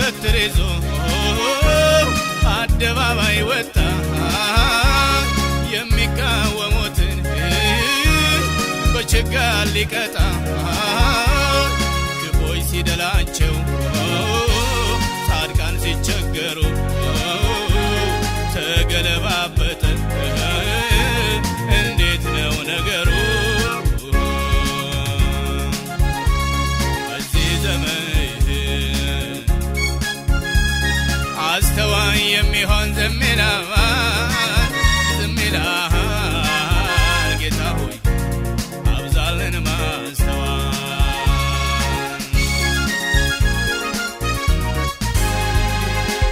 በትር ይዞ አደባባይ ወጣ የሚቃወሙትን በችጋር ሊቀጣ ክፎች ሲደላቸው ጻድቃን ሲቸገሩ ተገለባበጠ እንዴት ነው ነገሩ በዚህ ዘመን አስተዋይ የሚሆን ዝም ይላል ጌታ ሆይ አብዛልን ማስተዋል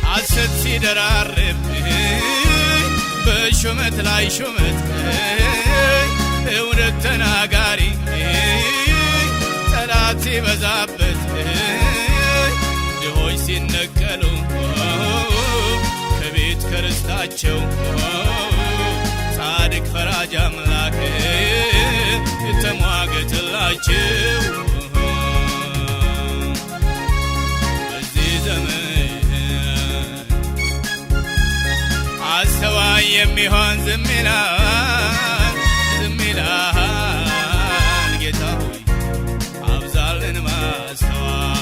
ሐሰት ሲደራርብ በሹመት ላይ ሹመት እውነት ተናጋሪ ጠላት ሲበዛበት ድሆች ሲነቀሉ ከቤት ከርስታቸው ጻድቅ ፈራጅ አምላክ ተሟገትላቸው በዚህ ዘመን አስተዋይ የሚሆን ዝም ይላል ጌታ ሆይ አብዛልን ማስተዋል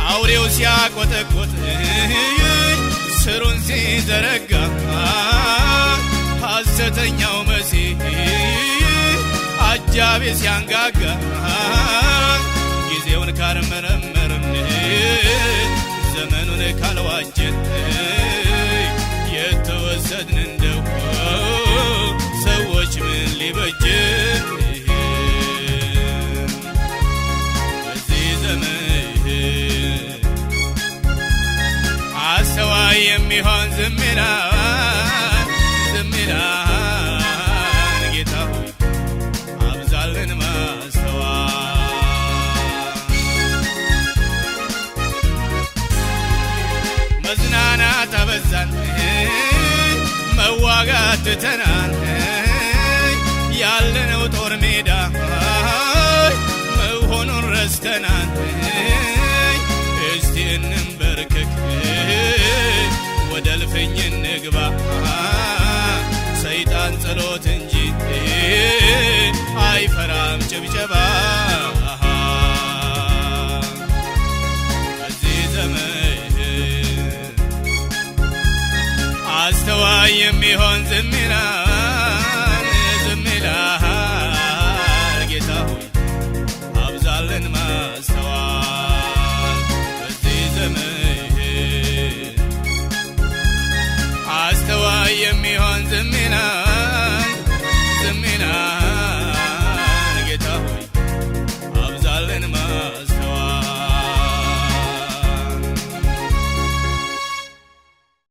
አውሬው ሲያቆጠቆጥ ስሩን ሲዘረጋ ሐሰተኛው መሲህ አጃቢ ሲያንጋጋ ጊዜውን ካልመረመርን ዘመኑን ካልዋጀን የተወሰድን እንደው ሰዎች ምን ሊበጀን በዚህ ዘመን አስተዋይ የሚሆን ዝም ይላል ጌታ ሆይ አብዛልን ማስተዋል መዝናናት አበዛን መዋጋት ትተናል ያለነው ጦር ሜዳ መሆኑን ረስተናል እስቲ እንንበርከክ ወደ እልፍኝ እንግባ ሰይጣን ጸሎት እንጂ አይፈራም ጭብጨባ በዚህ ዘመን አስተዋይ የሚሆን ዝም ይላል